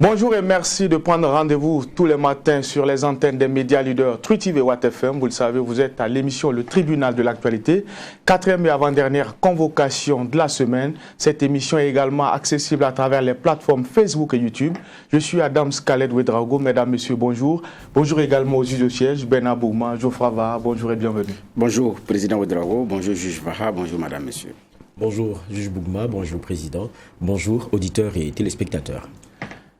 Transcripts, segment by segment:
Bonjour et merci de prendre rendez-vous tous les matins sur les antennes des médias leaders Truth TV et Watt FM. Vous le savez, vous êtes à l'émission Le Tribunal de l'actualité, 4e et avant-dernière convocation de la semaine. Cette émission est également accessible à travers les plateformes Facebook et YouTube. Je suis Adam Scalet Ouedraogo. Mesdames, Messieurs, bonjour. Bonjour également aux juges de siège, Ben Abouma, Geoffroy Vaha. Bonjour et bienvenue. Bonjour, Président Ouedraogo. Bonjour, juge Vaha. Bonjour, Madame, Messieurs. Bonjour, juge Bougma. Bonjour, Président. Bonjour, auditeurs et téléspectateurs.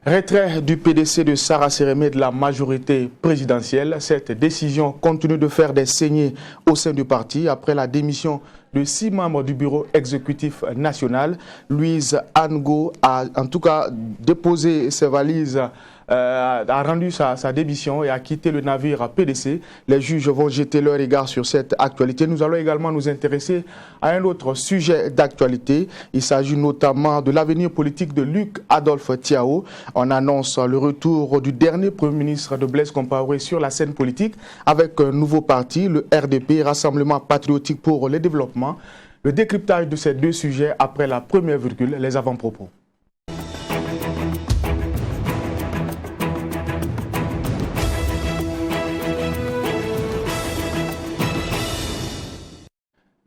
Retrait du PDC de Sarah Sérémé de la majorité présidentielle. Cette décision continue de faire des saignées au sein du parti après la démission de 6 membres du bureau exécutif national. Louise Ango a en tout cas déposé ses valises, a rendu sa démission et a quitté le navire PDC. Les juges vont jeter leur regard sur cette actualité. Nous allons également nous intéresser à un autre sujet d'actualité. Il s'agit notamment de l'avenir politique de Luc Adolphe Thiaw. On annonce le retour du dernier Premier ministre de Blaise Compaoré sur la scène politique avec un nouveau parti, le RDP, Rassemblement Patriotique pour le Développement. Le décryptage de ces deux sujets après la première virgule, les avant-propos.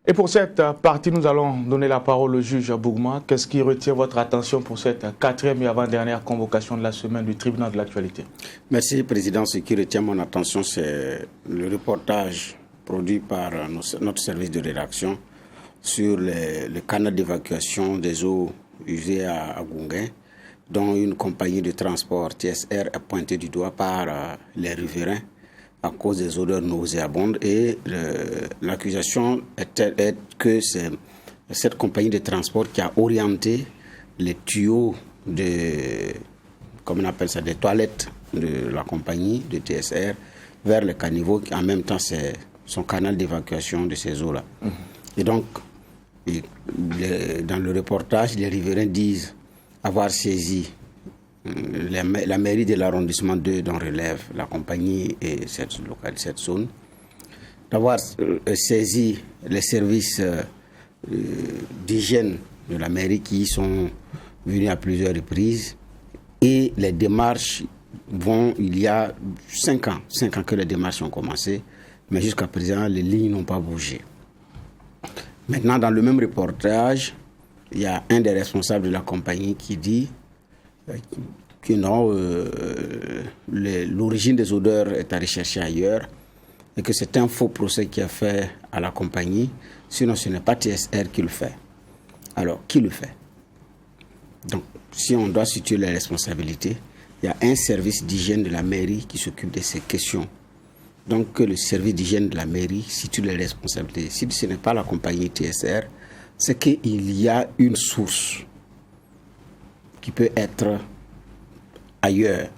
Et pour cette partie, nous allons donner la parole au juge Bougma. Qu'est-ce qui retient votre attention pour cette 4e et avant-dernière convocation de la semaine du tribunal de l'actualité? Merci, Président. Ce qui retient mon attention, c'est le reportage produit par notre service de rédaction sur le canal d'évacuation des eaux usées à Gunguin, dont une compagnie de transport TSR est pointée du doigt par les riverains à cause des odeurs nauséabondes, et l'accusation est que c'est cette compagnie de transport qui a orienté les tuyaux des toilettes de la compagnie de TSR vers le caniveau, qui en même temps c'est son canal d'évacuation de ces eaux-là. Et donc, dans le reportage, les riverains disent avoir saisi la mairie de l'arrondissement 2 dont relève la compagnie et cette zone, d'avoir saisi les services d'hygiène de la mairie qui y sont venus à plusieurs reprises, et les démarches il y a 5 ans que les démarches ont commencé, mais jusqu'à présent les lignes n'ont pas bougé. Maintenant, dans le même reportage, il y a un des responsables de la compagnie qui dit que non, l'origine des odeurs est à rechercher ailleurs, et que c'est un faux procès qui est fait à la compagnie, sinon ce n'est pas TSR qui le fait. Alors, qui le fait? Donc, si on doit situer les responsabilités, il y a un service d'hygiène de la mairie qui s'occupe de ces questions. Donc, que le service d'hygiène de la mairie situe les responsabilités. Si ce n'est pas la compagnie TSR, c'est qu'il y a une source qui peut être ailleurs,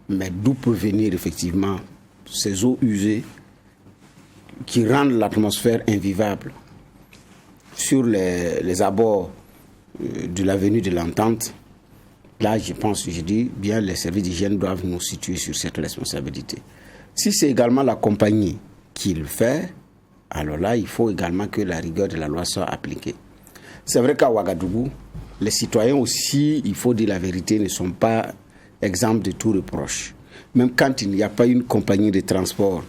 mais d'où peut venir effectivement ces eaux usées qui rendent l'atmosphère invivable. Sur les abords de l'avenue de l'Entente, là je dis bien, les services d'hygiène doivent nous situer sur cette responsabilité. Si c'est également la compagnie qui le fait, alors là il faut également que la rigueur de la loi soit appliquée. C'est vrai qu'à Ouagadougou, les citoyens aussi, il faut dire la vérité, ne sont pas exempts de tout reproche. Même quand il n'y a pas une compagnie de transport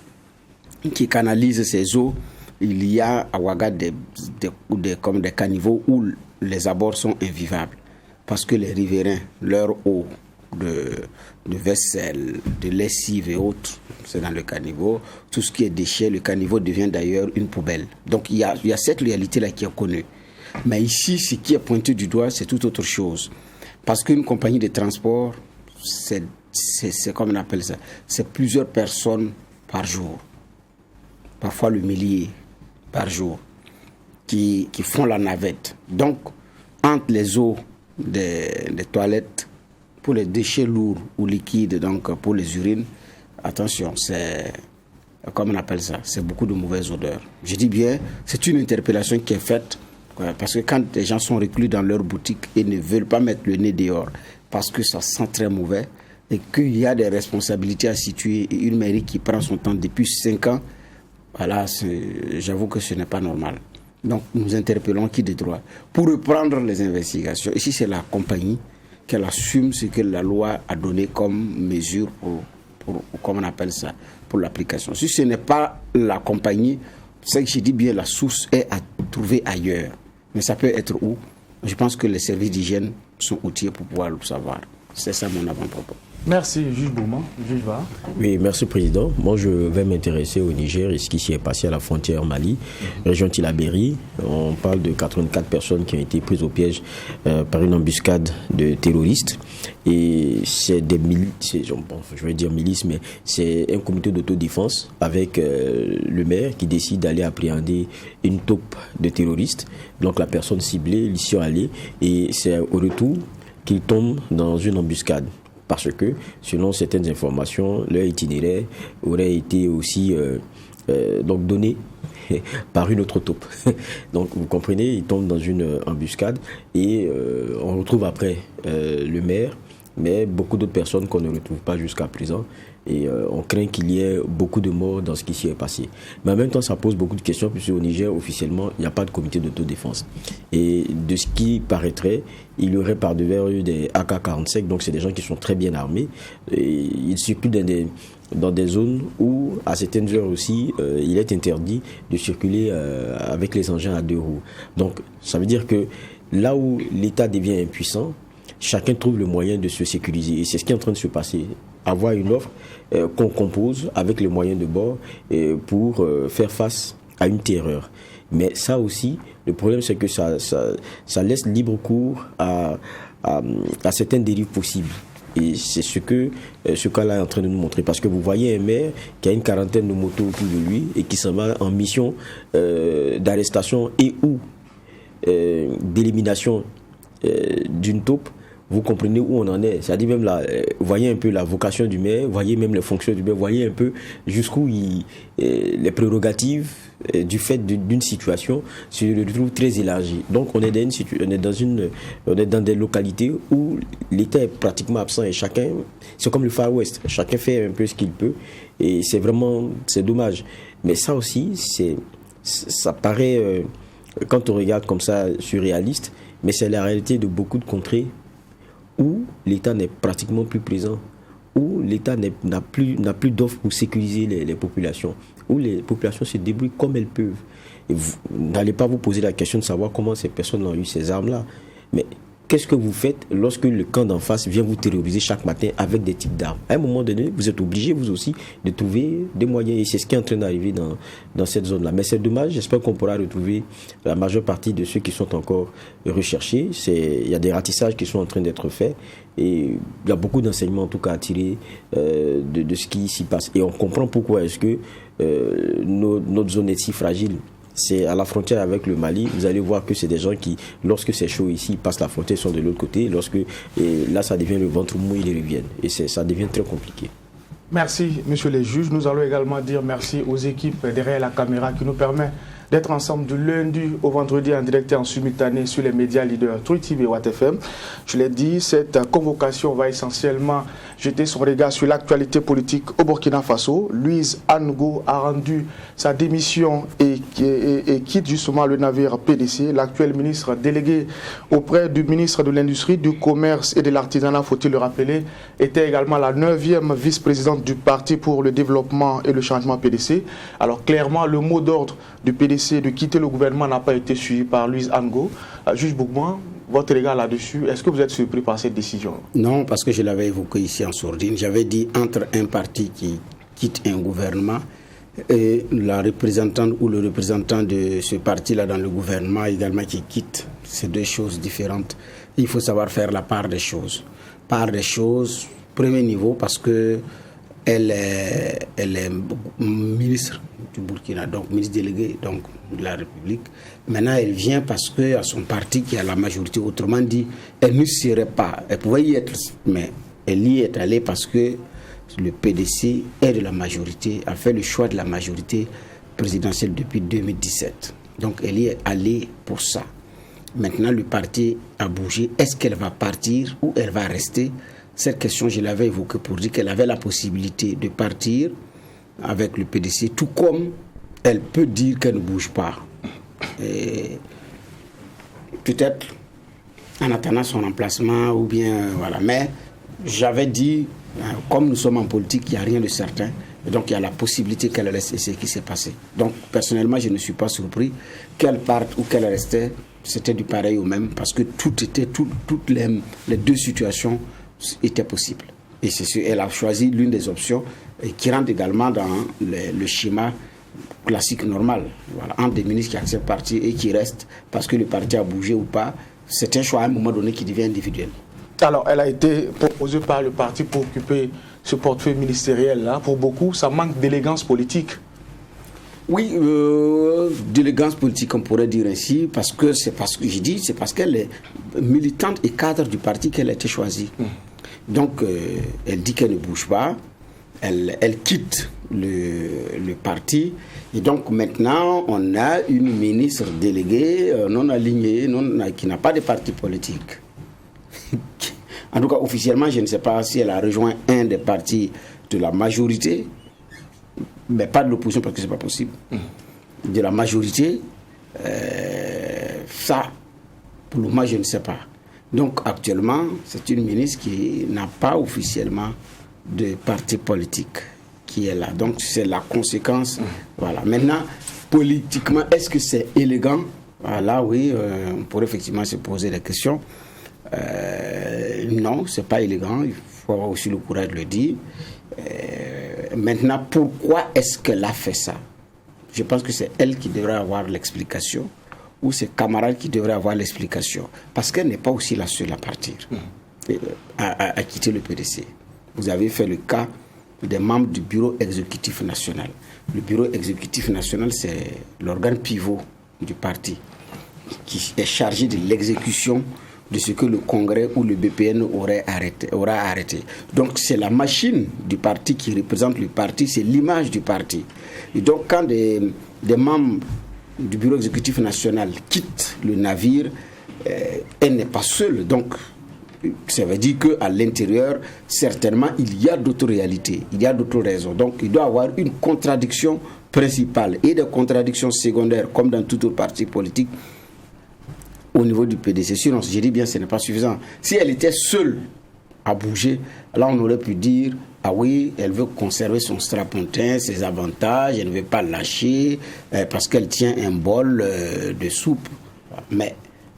qui canalise ces eaux, il y a à Ouaga comme des caniveaux où les abords sont invivables. Parce que les riverains, leur eau de vaisselle, de lessive et autres, c'est dans le caniveau. Tout ce qui est déchets, le caniveau devient d'ailleurs une poubelle. Donc il y a cette réalité-là qui est connue. Mais ici, ce qui est pointé du doigt, c'est tout autre chose. Parce qu'une compagnie de transport, c'est comme on appelle ça, c'est plusieurs personnes par jour. Parfois le millier par jour qui font la navette. Donc, entre les eaux des toilettes, pour les déchets lourds ou liquides, donc pour les urines, attention, c'est comme on appelle ça, c'est beaucoup de mauvaises odeurs. Je dis bien, c'est une interpellation qui est faite. Parce que quand les gens sont reclus dans leur boutique et ne veulent pas mettre le nez dehors parce que ça sent très mauvais et qu'il y a des responsabilités à situer, et une mairie qui prend son temps depuis 5 ans, voilà, j'avoue que ce n'est pas normal. Donc nous interpellons qui de droit pour reprendre les investigations. Ici c'est la compagnie qu'elle assume ce que la loi a donné comme mesure pour comment on appelle ça, pour l'application. Si ce n'est pas la compagnie, c'est que je dis bien, la source est à trouver ailleurs. Mais ça peut être où? Je pense que les services d'hygiène sont outillés pour pouvoir le savoir. C'est ça mon avant-propos. Merci, juge Bouma. Juge Va. Oui, merci Président. Moi, je vais m'intéresser au Niger et ce qui s'y est passé à la frontière Mali, région Tillabéri. On parle de 84 personnes qui ont été prises au piège par une embuscade de terroristes. Et c'est des milices, je vais dire milices, mais c'est un comité d'autodéfense avec le maire qui décide d'aller appréhender une taupe de terroristes. Donc la personne ciblée, ils y sont allés et c'est au retour qu'ils tombent dans une embuscade. Parce que, selon certaines informations, leur itinéraire aurait été aussi donc donné par une autre taupe. Donc, vous comprenez, ils tombent dans une embuscade et on retrouve après le maire, mais beaucoup d'autres personnes qu'on ne retrouve pas jusqu'à présent. Et on craint qu'il y ait beaucoup de morts dans ce qui s'y est passé. Mais en même temps, ça pose beaucoup de questions, puisque au Niger, officiellement, il n'y a pas de comité d'autodéfense. Et de ce qui paraîtrait, il y aurait par devers eux des AK-47, donc c'est des gens qui sont très bien armés. Et ils circulent dans des zones où, à certaines heures aussi, il est interdit de circuler avec les engins à 2 roues. Donc, ça veut dire que là où l'État devient impuissant, chacun trouve le moyen de se sécuriser. Et c'est ce qui est en train de se passer. Avoir une offre qu'on compose avec les moyens de bord pour faire face à une terreur. Mais ça aussi, le problème c'est que ça laisse libre cours à certaines dérives possibles. Et c'est ce que ce cas-là est en train de nous montrer. Parce que vous voyez un maire qui a une quarantaine de motos autour de lui et qui s'en va en mission d'arrestation et ou d'élimination d'une taupe. Vous comprenez où on en est. C'est-à-dire même là, voyez un peu la vocation du maire, voyez même les fonctions du maire, voyez un peu jusqu'où les prérogatives du fait d'une situation se retrouvent très élargies. Donc on est dans des localités où l'État est pratiquement absent et chacun, c'est comme le Far West, chacun fait un peu ce qu'il peut et c'est dommage. Mais ça aussi, ça paraît, quand on regarde comme ça, surréaliste, mais c'est la réalité de beaucoup de contrées où l'État n'est pratiquement plus présent, où l'État n'a plus d'offres pour sécuriser les populations, où les populations se débrouillent comme elles peuvent. Et vous n'allez pas vous poser la question de savoir comment ces personnes ont eu ces armes-là. Mais qu'est-ce que vous faites lorsque le camp d'en face vient vous terroriser chaque matin avec des types d'armes? À un moment donné, vous êtes obligé, vous aussi, de trouver des moyens. Et c'est ce qui est en train d'arriver dans cette zone-là. Mais c'est dommage, j'espère qu'on pourra retrouver la majeure partie de ceux qui sont encore recherchés. Il y a des ratissages qui sont en train d'être faits. Et il y a beaucoup d'enseignements, en tout cas, à tirer de ce qui s'y passe. Et on comprend pourquoi est-ce que notre zone est si fragile. C'est à la frontière avec le Mali, vous allez voir que c'est des gens qui, lorsque c'est chaud ici, ils passent la frontière, ils sont de l'autre côté. Et là, ça devient le ventre mou, ils reviennent. Et ça devient très compliqué. Merci, messieurs les juges. Nous allons également dire merci aux équipes derrière la caméra qui nous permettent d'être ensemble du lundi au vendredi en direct et en simultané sur les médias leaders Truth TV et Watt FM. Je l'ai dit, cette convocation va essentiellement jeter son regard sur l'actualité politique au Burkina Faso. Louise Ango a rendu sa démission et quitte justement le navire PDC. L'actuel ministre délégué auprès du ministre de l'Industrie, du Commerce et de l'Artisanat, faut-il le rappeler, était également la 9e vice-présidente du Parti pour le développement et le changement PDC. Alors clairement, le mot d'ordre du PDC de quitter le gouvernement n'a pas été suivi par Louise Ango. Juge Bougman, votre regard là-dessus, est-ce que vous êtes surpris par cette décision? Non, parce que je l'avais évoqué ici en sourdine. J'avais dit entre un parti qui quitte un gouvernement et la représentante ou le représentant de ce parti-là dans le gouvernement également qui quitte. C'est deux choses différentes. Il faut savoir faire la part des choses. Part des choses, premier niveau, parce que elle est ministre du Burkina, donc ministre délégué donc, de la République. Maintenant, elle vient parce qu'il y a son parti qui a la majorité. Autrement dit, elle ne serait pas, elle pouvait y être, mais elle y est allée parce que le PDC est de la majorité, a fait le choix de la majorité présidentielle depuis 2017. Donc, elle y est allée pour ça. Maintenant, le parti a bougé. Est-ce qu'elle va partir ou elle va rester? Cette question, je l'avais évoquée pour dire qu'elle avait la possibilité de partir avec le PDC, tout comme elle peut dire qu'elle ne bouge pas. Et peut-être en attendant son emplacement ou bien voilà. Mais j'avais dit, comme nous sommes en politique, il n'y a rien de certain. Et donc il y a la possibilité qu'elle reste, et c'est ce qui s'est passé. Donc personnellement, je ne suis pas surpris qu'elle parte ou qu'elle restait. C'était du pareil au même parce que toutes les deux situations étaient possibles. Et elle a choisi l'une des options et qui rentre également dans le schéma classique normal. Voilà, entre des ministres qui acceptent parti et qui restent parce que le parti a bougé ou pas, c'est un choix à un moment donné qui devient individuel. Alors, elle a été proposée par le parti pour occuper ce portefeuille ministériel-là. Pour beaucoup, ça manque d'élégance politique. Oui, d'élégance politique, on pourrait dire ainsi, parce que c'est parce qu'elle est militante et cadre du parti qu'elle a été choisie. Donc, elle dit qu'elle ne bouge pas, elle quitte le parti, et donc maintenant, on a une ministre déléguée non alignée, qui n'a pas de parti politique. En tout cas, officiellement, je ne sais pas si elle a rejoint un des partis de la majorité, mais pas de l'opposition parce que ce n'est pas possible. De la majorité, ça, pour le moment, je ne sais pas. Donc actuellement, c'est une ministre qui n'a pas officiellement de parti politique qui est là. Donc c'est la conséquence. Voilà. Maintenant, politiquement, est-ce que c'est élégant? Là, oui, on pourrait effectivement se poser des questions. Non, c'est pas élégant. Il faut avoir aussi le courage de le dire. Maintenant, pourquoi est-ce qu'elle a fait ça? Je pense que c'est elle qui devrait avoir l'explication, ou ses camarades qui devraient avoir l'explication. Parce qu'elle n'est pas aussi la seule à partir, à quitter le PDC. Vous avez fait le cas des membres du bureau exécutif national. Le bureau exécutif national, c'est l'organe pivot du parti qui est chargé de l'exécution de ce que le Congrès ou le BPN aura arrêté. Donc c'est la machine du parti qui représente le parti, c'est l'image du parti. Et donc quand des membres du bureau exécutif national quittent le navire, elle n'est pas seule. Donc ça veut dire qu'à l'intérieur, certainement, il y a d'autres réalités, il y a d'autres raisons. Donc il doit y avoir une contradiction principale et des contradictions secondaires, comme dans tout autre parti politique, au niveau du PDC. Sinon, je dis bien, ce n'est pas suffisant. Si elle était seule à bouger, là on aurait pu dire, ah oui, elle veut conserver son strapontin, ses avantages, elle ne veut pas lâcher, parce qu'elle tient un bol de soupe. Mais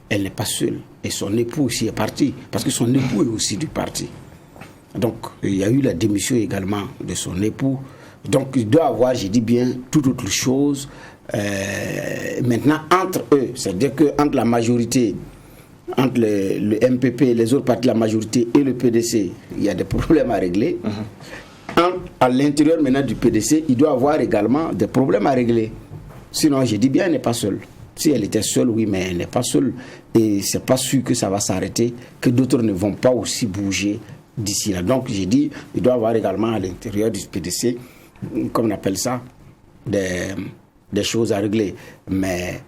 elle n'est pas seule. Et son époux aussi est parti, parce que son époux est aussi du parti. Donc, il y a eu la démission également de son époux. Donc, il doit avoir, je dis bien, toute autre chose. Maintenant, entre eux, c'est-à-dire qu'entre la majorité, entre le MPP, les autres partis de la majorité et le PDC, il y a des problèmes à régler. À l'intérieur maintenant du PDC, il doit avoir également des problèmes à régler. Sinon, je dis bien, elle n'est pas seule. Si elle était seule, oui, mais elle n'est pas seule. Et c'est pas sûr que ça va s'arrêter, que d'autres ne vont pas aussi bouger d'ici là. Donc, j'ai dit, il doit y avoir également à l'intérieur du PDC, comme on appelle ça, des choses à régler. Mais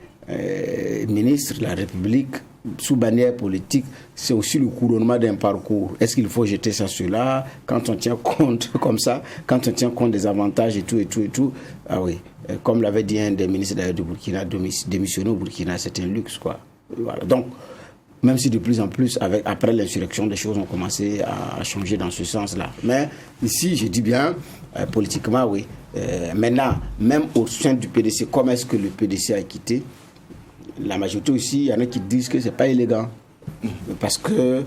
ministre de la République, sous bannière politique, c'est aussi le couronnement d'un parcours. Est-ce qu'il faut jeter ça sur là, quand on tient compte comme ça, quand on tient compte des avantages et tout, ah oui, comme l'avait dit un des ministres du Burkina, démissionner au Burkina, c'est un luxe, quoi. Voilà. Donc, même si de plus en plus, après l'insurrection, des choses ont commencé à changer dans ce sens-là. Mais ici, je dis bien, politiquement, oui. Maintenant, même au sein du PDC, comment est-ce que le PDC a quitté? La majorité aussi, il y en a qui disent que ce n'est pas élégant. Parce que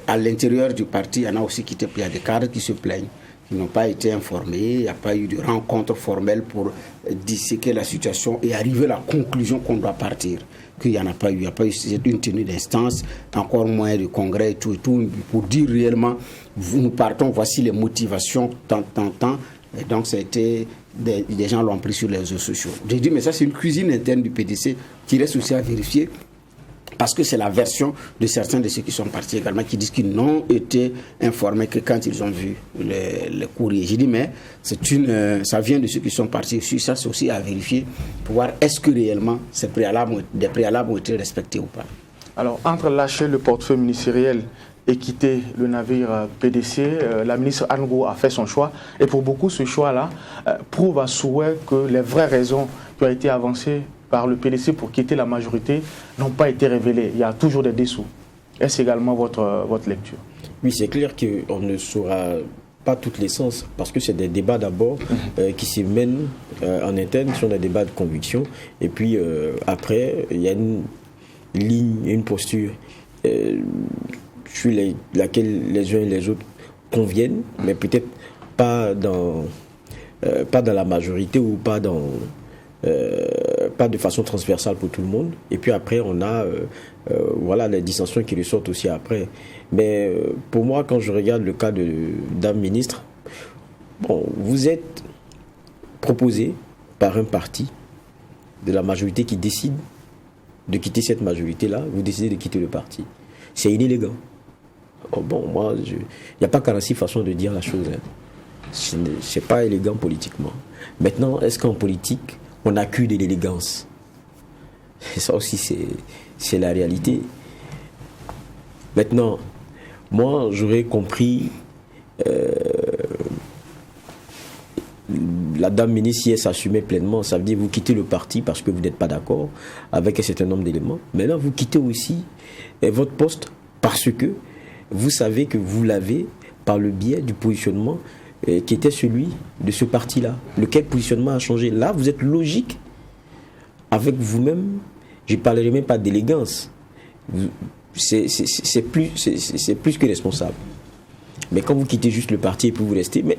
à l'intérieur du parti, il y en a aussi qui il y a des cadres qui se plaignent, qui n'ont pas été informés, il n'y a pas eu de rencontre formelle pour disséquer la situation et arriver à la conclusion qu'on doit partir. Qu'il n'y en a pas eu, il n'y a pas eu une tenue d'instance, encore moins de congrès et tout, pour dire réellement, nous partons, voici les motivations, tant. Et donc, ça a été, des gens l'ont pris sur les réseaux sociaux. J'ai dit, mais ça, c'est une cuisine interne du PDC qui reste aussi à vérifier, parce que c'est la version de certains de ceux qui sont partis également, qui disent qu'ils n'ont été informés que quand ils ont vu le courrier. J'ai dit, mais ça vient de ceux qui sont partis aussi. Ça, c'est aussi à vérifier pour voir est-ce que réellement des préalables ont été respectés ou pas. Alors, entre lâcher le portefeuille ministériel et quitter le navire PDC, la ministre Anne Gou a fait son choix. Et pour beaucoup, ce choix-là prouve à souhait que les vraies raisons qui ont été avancées par le PDC pour quitter la majorité n'ont pas été révélés. Il y a toujours des dessous. Est-ce également votre lecture? Oui, c'est clair qu'on ne saura pas toutes les sens, parce que c'est des débats d'abord qui se mènent en interne, ce sont des débats de conviction, et puis après, il y a une ligne, une posture sur laquelle les uns et les autres conviennent, mais peut-être pas dans la majorité ou pas de façon transversale pour tout le monde. Et puis après, on a voilà les dissensions qui ressortent aussi après. Mais pour moi, quand je regarde le cas de Dame Ministre, bon, vous êtes proposé par un parti de la majorité qui décide de quitter cette majorité-là, vous décidez de quitter le parti. C'est inélégant. Oh, bon, moi, il n'y a pas 46 façons de dire la chose. Hein. C'est pas élégant politiquement. Maintenant, est-ce qu'en politique, on accuse de l'élégance? Et ça aussi, c'est la réalité. Maintenant, moi, j'aurais compris la Dame ministre, si elle s'assumait pleinement, ça veut dire vous quittez le parti parce que vous n'êtes pas d'accord avec un certain nombre d'éléments. Mais là, vous quittez aussi votre poste parce que vous savez que vous l'avez par le biais du positionnement qui était celui de ce parti-là. Lequel positionnement a changé? Là, vous êtes logique avec vous-même. Je ne parlerai même pas d'élégance. C'est plus que responsable. Mais quand vous quittez juste le parti et puis vous restez... Mais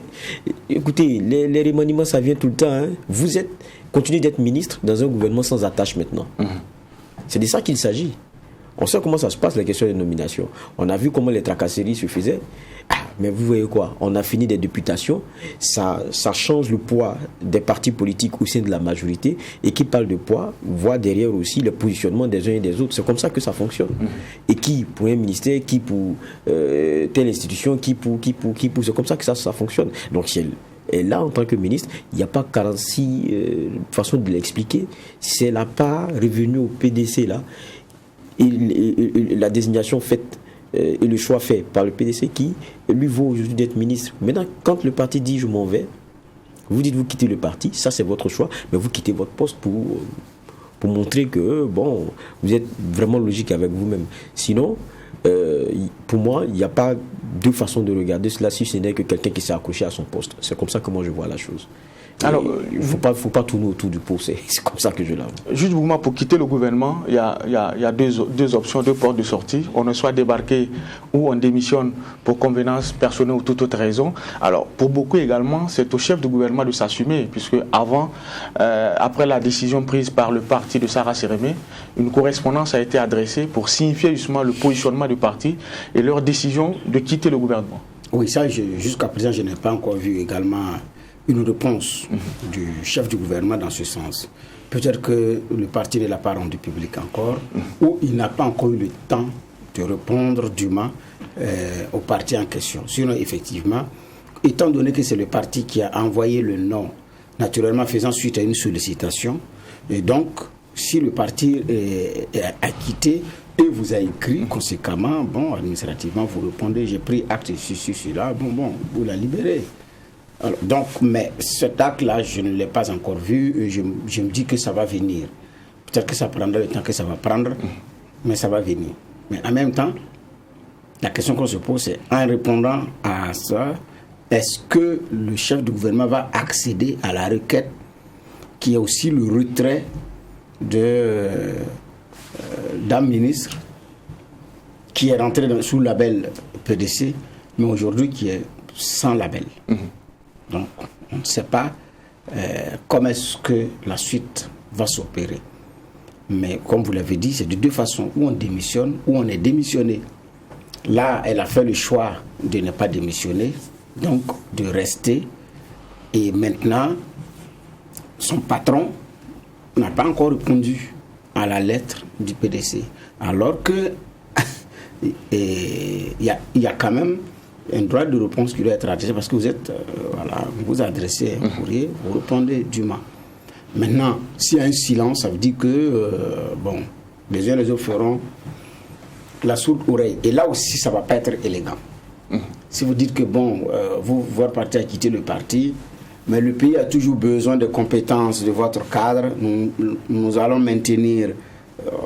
écoutez, les remaniements, ça vient tout le temps. Hein. Vous continuez d'être ministre dans un gouvernement sans attache maintenant. C'est de ça qu'il s'agit. On sait comment ça se passe, la question des nominations. On a vu comment les tracasseries se faisaient. Mais vous voyez quoi? On a fini des députations. Ça change le poids des partis politiques au sein de la majorité. Et qui parle de poids, voit derrière aussi le positionnement des uns et des autres. C'est comme ça que ça fonctionne. Et qui pour un ministère, qui pour telle institution, qui pour. C'est comme ça que ça fonctionne. Donc, et là, en tant que ministre, il n'y a pas 46 façons de l'expliquer. C'est la part revenue au PDC là. Et la désignation faite et le choix fait par le PDC qui lui vaut aujourd'hui d'être ministre. Maintenant, quand le parti dit je m'en vais, vous dites vous quittez le parti, ça c'est votre choix, mais vous quittez votre poste pour montrer que bon, vous êtes vraiment logique avec vous-même. Sinon, pour moi, il n'y a pas deux façons de regarder cela si ce n'est que quelqu'un qui s'est accroché à son poste. C'est comme ça que moi je vois la chose. Alors, il ne faut pas tourner autour du pot, c'est comme ça que je l'avoue. Juste pour quitter le gouvernement, il y a deux options, deux portes de sortie. On est soit débarqué ou on démissionne pour convenance personnelle ou toute autre raison. Alors, pour beaucoup également, c'est au chef du gouvernement de s'assumer, puisque après la décision prise par le parti de Sarah Sérémé, une correspondance a été adressée pour signifier justement le positionnement du parti et leur décision de quitter le gouvernement. Oui, ça, jusqu'à présent, je n'ai pas encore vu également une réponse du chef du gouvernement dans ce sens. Peut-être que le parti ne l'a pas rendu public encore, ou il n'a pas encore eu le temps de répondre dûment au parti en question. Sinon, effectivement, étant donné que c'est le parti qui a envoyé le nom, naturellement faisant suite à une sollicitation, et donc, si le parti a quitté et vous a écrit conséquemment, bon, administrativement, vous répondez, j'ai pris acte sur cela, bon, vous la libérez. Alors, donc, mais cet acte-là, je ne l'ai pas encore vu. Je me dis que ça va venir. Peut-être que ça prendra le temps que ça va prendre, mais ça va venir. Mais en même temps, la question qu'on se pose, c'est en répondant à ça, est-ce que le chef du gouvernement va accéder à la requête qui est aussi le retrait d'un ministre qui est rentré sous le label PDC, mais aujourd'hui qui est sans label. Donc, on ne sait pas comment est-ce que la suite va s'opérer. Mais comme vous l'avez dit, c'est de deux façons. Ou on démissionne, ou on est démissionné. Là, elle a fait le choix de ne pas démissionner, donc de rester. Et maintenant, son patron n'a pas encore répondu à la lettre du PDC. Alors que il y a quand même un droit de réponse qui doit être adressé parce que vous êtes, vous adressez un courrier, vous répondez dûment. Maintenant, s'il y a un silence, ça veut dire que, les uns les autres feront la sourde oreille. Et là aussi, ça ne va pas être élégant. Si vous dites que, votre parti a quitté le parti, mais le pays a toujours besoin de compétences de votre cadre. Nous allons maintenir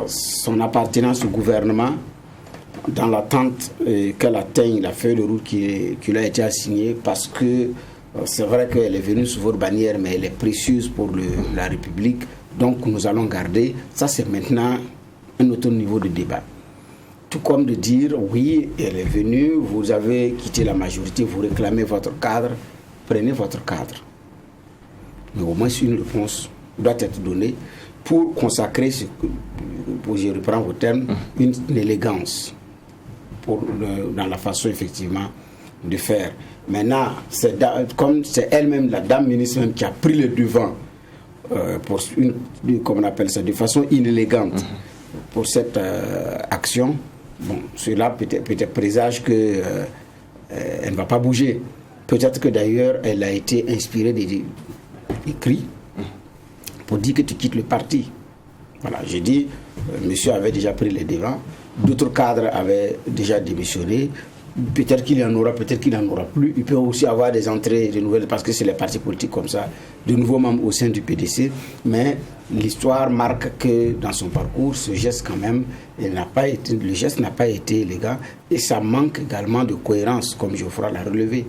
son appartenance au gouvernement dans l'attente qu'elle atteigne la feuille de route qui lui a été assignée, parce que c'est vrai qu'elle est venue sous votre bannière, mais elle est précieuse pour la République. Donc nous allons garder. Ça, c'est maintenant un autre niveau de débat. Tout comme de dire, oui, elle est venue, vous avez quitté la majorité, vous réclamez votre cadre, prenez votre cadre. Mais au moins une réponse doit être donnée pour consacrer, je reprends vos termes, une élégance dans la façon effectivement de faire. Maintenant, comme c'est elle-même, la dame ministre même, qui a pris le devant pour comme on appelle ça, de façon inélégante pour cette action, bon, cela peut-être présage que elle ne va pas bouger. Peut-être que d'ailleurs, elle a été inspirée d'écrits pour dire que tu quittes le parti. Voilà, j'ai dit, monsieur avait déjà pris les devants, d'autres cadres avaient déjà démissionné. Peut-être qu'il y en aura, peut-être qu'il n'en aura plus. Il peut aussi avoir des entrées de nouvelles, parce que c'est les partis politiques comme ça, de nouveaux membres au sein du PDC. Mais l'histoire marque que dans son parcours, ce geste quand même, le geste n'a pas été élégant, et ça manque également de cohérence, comme Geoffroy l'a relevé.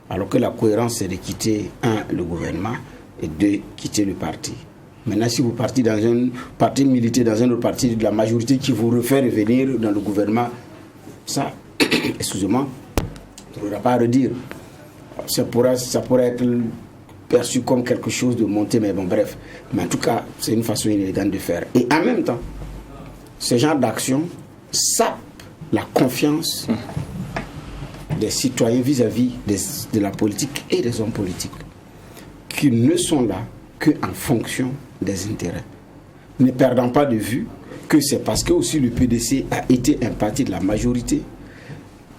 Alors que la cohérence, c'est de quitter, le gouvernement, et de quitter le parti. Maintenant, si vous partez dans un parti militaire, dans un autre parti de la majorité qui vous refait revenir dans le gouvernement, ça, excusez-moi, il n'y aura pas à redire. Ça pourrait être perçu comme quelque chose de monté, mais bon, bref. Mais en tout cas, c'est une façon inélégante de faire. Et en même temps, ce genre d'action sape la confiance des citoyens vis-à-vis de la politique et des hommes politiques, qui ne sont là qu'en fonction des intérêts. Ne perdant pas de vue que c'est parce que aussi le PDC a été un parti de la majorité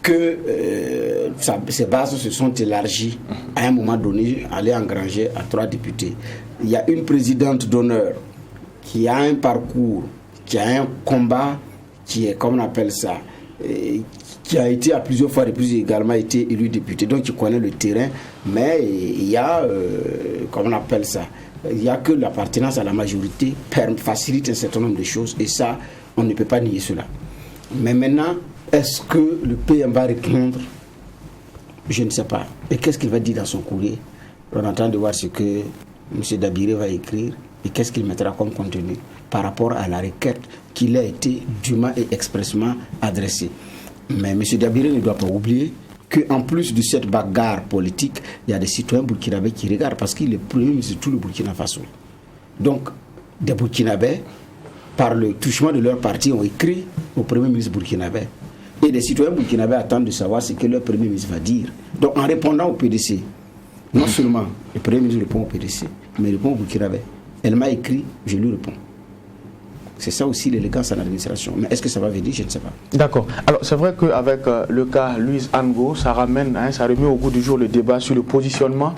que ses bases se sont élargies à un moment donné, aller engranger à 3 députés. Il y a une présidente d'honneur qui a un parcours, qui a un combat, qui est, comme on appelle ça, qui a été à plusieurs fois également été élu député, donc qui connaît le terrain, mais il y a, comme on appelle ça, il n'y a que l'appartenance à la majorité facilite un certain nombre de choses, et ça, on ne peut pas nier cela. Mais maintenant, est-ce que le PM va répondre? Je ne sais pas. Et qu'est-ce qu'il va dire dans son courrier? On attend de voir ce que M. Dabiré va écrire et qu'est-ce qu'il mettra comme contenu par rapport à la requête qu'il a été dûment et expressément adressée. Mais M. Dabiré ne doit pas oublier qu'en plus de cette bagarre politique, il y a des citoyens burkinabés qui regardent, parce qu'il est premier ministre de tout le Burkina Faso. Donc, des Burkinabés, par le touchement de leur parti, ont écrit au premier ministre burkinabé. Et les citoyens burkinabés attendent de savoir ce que leur premier ministre va dire. Donc, en répondant au PDC, non seulement le premier ministre répond au PDC, mais il répond au burkinabé. Elle m'a écrit, je lui réponds. C'est ça aussi l'élégance en administration. Mais est-ce que ça va venir? Je ne sais pas. D'accord. Alors c'est vrai qu'avec le cas Louise Ango, ça ramène, ça remet au goût du jour le débat sur le positionnement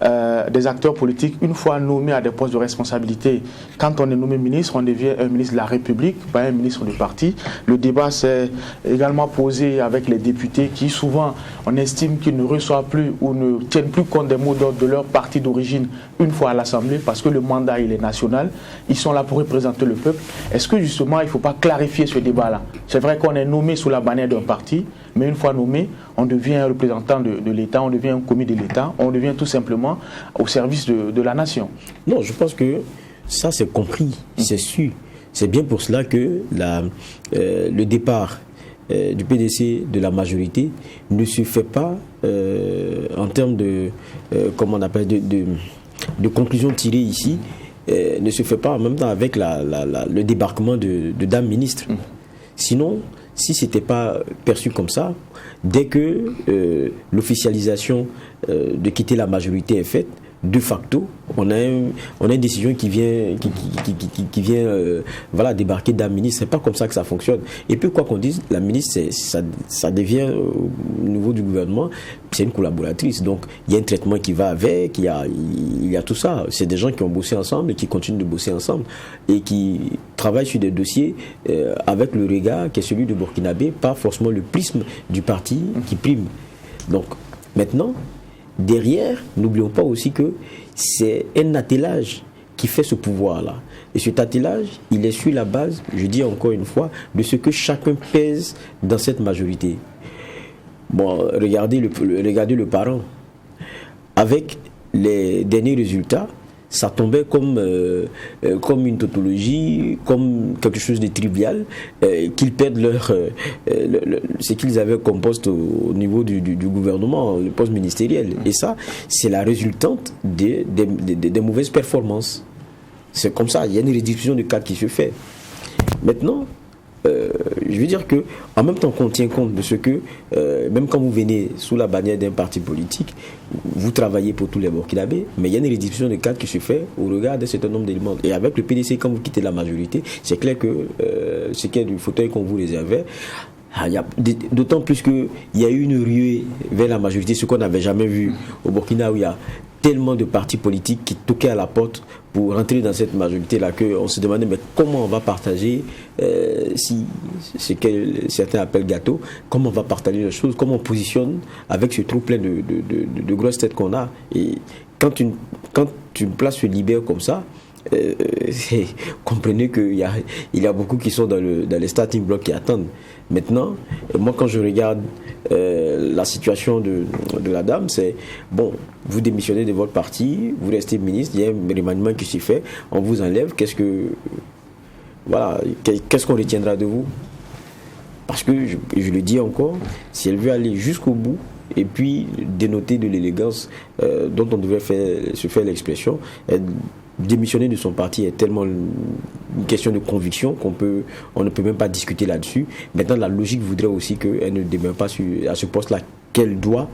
des acteurs politiques une fois nommés à des postes de responsabilité. Quand on est nommé ministre, on devient un ministre de la République, pas un ministre du parti. Le débat s'est également posé avec les députés qui souvent, on estime qu'ils ne reçoivent plus ou ne tiennent plus compte des mots d'ordre de leur parti d'origine une fois à l'Assemblée, parce que le mandat il est national. Ils sont là pour représenter le peuple. Est-ce que justement il ne faut pas clarifier ce débat-là? C'est vrai qu'on est nommé sous la bannière d'un parti, mais une fois nommé, on devient un représentant de l'État, on devient un commis de l'État, on devient tout simplement au service de la nation. Non, je pense que ça c'est compris, c'est sûr. C'est bien pour cela que le départ du PDC de la majorité ne se fait pas en termes de, comment on appelle, de conclusion tirée ici, ne se fait pas en même temps avec le débarquement de Dame Ministre. Sinon, si ce n'était pas perçu comme ça, dès que l'officialisation de quitter la majorité est faite, de facto, on a une décision qui vient voilà, débarquer Dame Ministre. C'est pas comme ça que ça fonctionne. Et puis quoi qu'on dise, la ministre, ça devient au niveau du gouvernement, c'est une collaboratrice. Donc il y a un traitement qui va avec, il y a tout ça. C'est des gens qui ont bossé ensemble et qui continuent de bosser ensemble et qui travaillent sur des dossiers avec le regard qui est celui de Burkinabé, pas forcément le prisme du parti qui prime. Donc maintenant, derrière, n'oublions pas aussi que c'est un attelage qui fait ce pouvoir-là. Et cet attelage, il est sur la base, je dis encore une fois, de ce que chacun pèse dans cette majorité. Bon, regardez le parent. Avec les derniers résultats, ça tombait comme une tautologie, comme quelque chose de trivial, qu'ils perdent ce qu'ils avaient comme poste au niveau du gouvernement, le poste ministériel. Et ça, c'est la résultante des mauvaises performances. C'est comme ça, il y a une réduction de cadre qui se fait. Maintenant, je veux dire que, en même temps qu'on tient compte de ce que, même quand vous venez sous la bannière d'un parti politique, vous travaillez pour tous les Burkinabés, mais il y a une réduction de cadre qui se fait au regard d'un certain nombre d'éléments. Et avec le PDC, quand vous quittez la majorité, c'est clair que ce qui est du fauteuil qu'on vous réservait, d'autant plus qu'il y a eu une ruée vers la majorité, ce qu'on n'avait jamais vu au Burkina, où il y a tellement de partis politiques qui toquaient à la porte pour rentrer dans cette majorité-là, qu'on se demandait mais comment on va partager ce que certains appellent gâteau, comment on va partager les choses, comment on positionne avec ce trou plein de grosses têtes qu'on a. Et quand une place se libère comme ça, comprenez qu'il y a beaucoup qui sont dans les starting blocks qui attendent. Maintenant, moi quand je regarde la situation de la dame, c'est bon, vous démissionnez de votre parti, vous restez ministre, il y a un remaniement qui s'y fait, on vous enlève, qu'est-ce qu'on retiendra de vous? Parce que, je le dis encore, si elle veut aller jusqu'au bout, et puis dénoter de l'élégance dont on devait se faire l'expression, démissionner de son parti est tellement une question de conviction on ne peut même pas discuter là-dessus. Maintenant, la logique voudrait aussi qu'elle ne demeure pas à ce poste-là qu'elle doit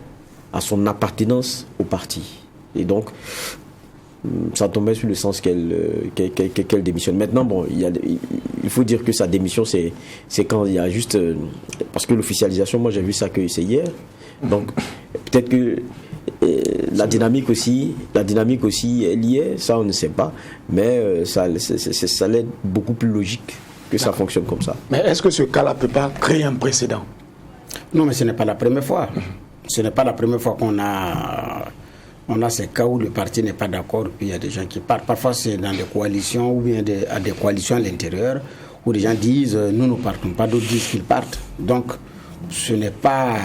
à son appartenance au parti. Et donc, ça tombait sur le sens qu'elle démissionne. Maintenant, bon, il faut dire que sa démission, c'est quand il y a juste... parce que l'officialisation, moi j'ai vu ça que c'est hier. Donc, peut-être que la dynamique aussi elle y est, ça on ne sait pas, mais ça l'aide beaucoup plus logique que ça fonctionne comme ça. Mais est-ce que ce cas-là ne peut pas créer un précédent? Non, mais ce n'est pas la première fois. Ce n'est pas la première fois qu'on a ces cas où le parti n'est pas d'accord, puis il y a des gens qui partent. Parfois c'est dans des coalitions ou bien à des coalitions à l'intérieur où des gens disent nous ne partons pas, d'autres disent qu'ils partent. Donc ce n'est pas,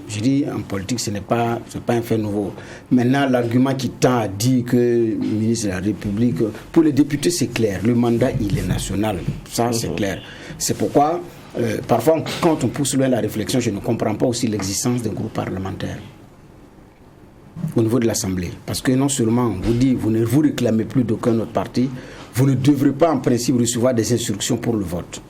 je dis en politique, c'est pas un fait nouveau. Maintenant, l'argument qui tend à dire que le ministre de la République, pour les députés, c'est clair. Le mandat, il est national. Ça, c'est clair. C'est pourquoi, parfois, quand on pousse loin la réflexion, je ne comprends pas aussi l'existence d'un groupe parlementaire au niveau de l'Assemblée. Parce que non seulement on vous dit, vous ne vous réclamez plus d'aucun autre parti, vous ne devrez pas en principe recevoir des instructions pour le vote.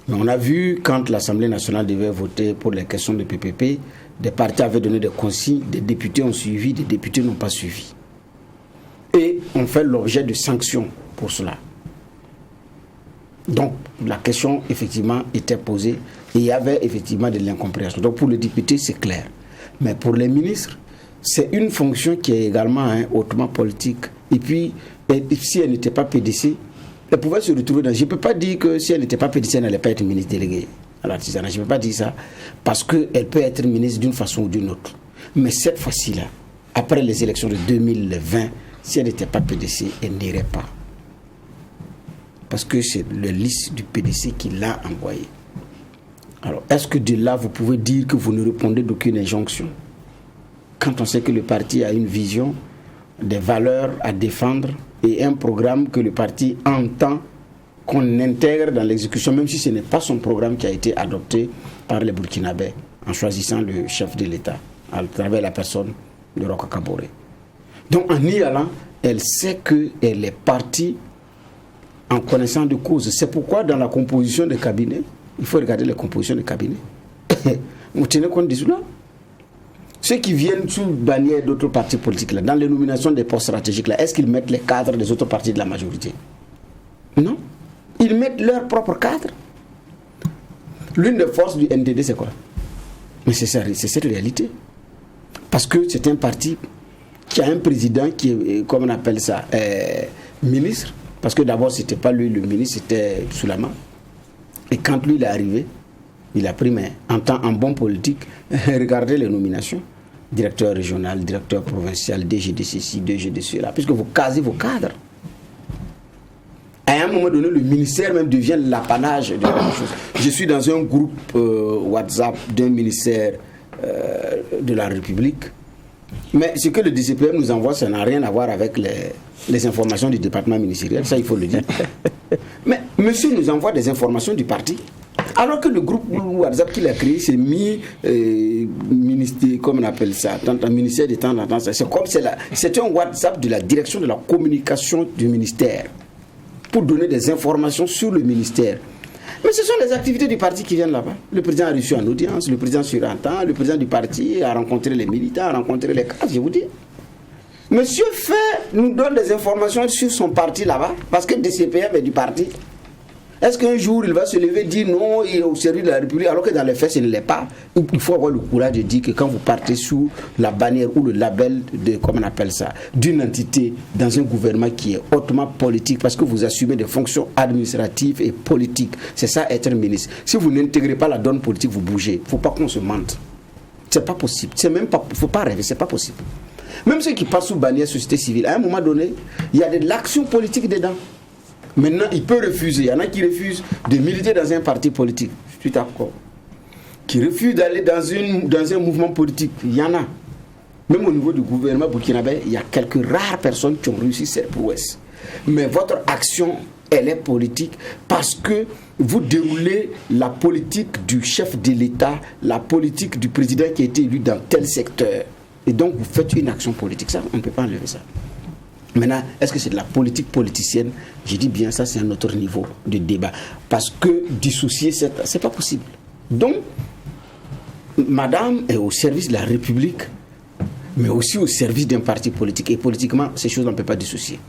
Mais on a vu, quand l'Assemblée nationale devait voter pour les questions de PPP, des partis avaient donné des consignes, des députés ont suivi, des députés n'ont pas suivi. Et on fait l'objet de sanctions pour cela. Donc, la question, effectivement, était posée et il y avait effectivement de l'incompréhension. Donc, pour les députés, c'est clair. Mais pour les ministres, c'est une fonction qui est également hautement politique. Et puis, si elle n'était pas PDC, elle pouvait se retrouver dans... Je ne peux pas dire que si elle n'était pas PDC, elle n'allait pas être ministre déléguée à l'artisanat. Je ne peux pas dire ça. Parce qu'elle peut être ministre d'une façon ou d'une autre. Mais cette fois-ci-là, après les élections de 2020, si elle n'était pas PDC, elle n'irait pas. Parce que c'est le liste du PDC qui l'a envoyé. Alors, est-ce que de là, vous pouvez dire que vous ne répondez d'aucune injonction? Quand on sait que le parti a une vision, des valeurs à défendre et un programme que le parti entend qu'on intègre dans l'exécution, même si ce n'est pas son programme qui a été adopté par les Burkinabés en choisissant le chef de l'État à travers la personne de Roch Kaboré. Donc en y allant, elle sait qu'elle est partie en connaissant de cause. C'est pourquoi dans la composition des cabinets, il faut regarder les compositions des cabinets. Vous tenez compte de cela? Ceux qui viennent sous bannière d'autres partis politiques, là, dans les nominations des postes stratégiques, là, est-ce qu'ils mettent les cadres des autres partis de la majorité? Non. Ils mettent leurs propres cadres. L'une des forces du NDD, c'est quoi? Mais c'est cette réalité. Parce que c'est un parti qui a un président qui est, comme on appelle ça, ministre. Parce que d'abord, ce n'était pas lui le ministre, c'était Soulama. Et quand lui il est arrivé, il a pris, mais en bon politique, regardez les nominations. directeur régional, directeur provincial, DG de ceci, DG de cela, puisque vous casez vos cadres. À un moment donné, le ministère même devient l'apanage de la même chose. Je suis dans un groupe WhatsApp d'un ministère de la République, mais ce que le DCPM nous envoie, ça n'a rien à voir avec les informations du département ministériel, ça il faut le dire. Mais monsieur nous envoie des informations du parti, alors que le groupe WhatsApp qu'il a créé, c'est ministère, comme on appelle ça, un ministère de temps en temps, c'est comme c'est un WhatsApp de la direction de la communication du ministère, pour donner des informations sur le ministère. Mais ce sont les activités du parti qui viennent là-bas. Le président a reçu en audience, le président surentend, le président du parti a rencontré les militants, a rencontré les cadres, je vous dis. Monsieur nous donne des informations sur son parti là-bas, parce que le DCPM est du parti. Est-ce qu'un jour il va se lever et dire non, il est au service de la République, alors que dans les faits ce ne l'est pas? Il faut avoir le courage de dire que quand vous partez sous la bannière ou le label de, comment on appelle ça, d'une entité dans un gouvernement qui est hautement politique, parce que vous assumez des fonctions administratives et politiques, c'est ça être ministre. Si vous n'intégrez pas la donne politique, vous bougez. Il ne faut pas qu'on se mente. C'est pas possible. C'est même pas, faut pas rêver, c'est pas possible. Même ceux qui passent sous bannière société civile, à un moment donné, il y a de l'action politique dedans. Maintenant, il peut refuser. Il y en a qui refusent de militer dans un parti politique. Je suis d'accord. Qui refusent d'aller dans un mouvement politique. Il y en a. Même au niveau du gouvernement burkinabé, il y a quelques rares personnes qui ont réussi cette prouesse. Mais votre action, elle est politique parce que vous déroulez la politique du chef de l'État, la politique du président qui a été élu dans tel secteur. Et donc, vous faites une action politique. Ça, on ne peut pas enlever ça. Maintenant, est-ce que c'est de la politique politicienne? Je dis bien ça, c'est un autre niveau de débat. Parce que dissocier, c'est pas possible. Donc, madame est au service de la République, mais aussi au service d'un parti politique. Et politiquement, ces choses, on ne peut pas dissocier.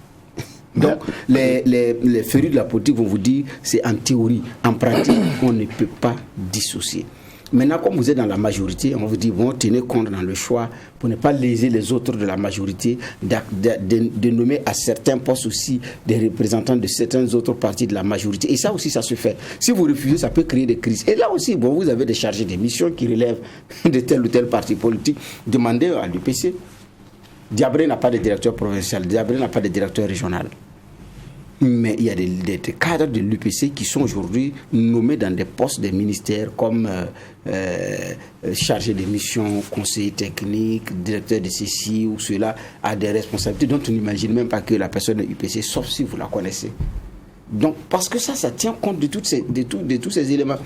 Donc, les férus de la politique vont vous dire, c'est en théorie. En pratique, on ne peut pas dissocier. Maintenant, comme vous êtes dans la majorité, on vous dit, bon, tenez compte dans le choix pour ne pas léser les autres de la majorité, de nommer à certains postes aussi des représentants de certains autres partis de la majorité. Et ça aussi, ça se fait. Si vous refusez, ça peut créer des crises. Et là aussi, bon, vous avez des chargés de mission qui relèvent de tel ou tel parti politique. Demandez à l'UPC. Diabré n'a pas de directeur provincial, Diabré n'a pas de directeur régional. Mais il y a des cadres de l'UPC qui sont aujourd'hui nommés dans des postes des ministères comme chargé de mission, conseiller technique, directeur de ceci ou cela, à des responsabilités dont on n'imagine même pas que la personne est UPC, sauf si vous la connaissez. Donc, parce que ça tient compte de tous ces éléments.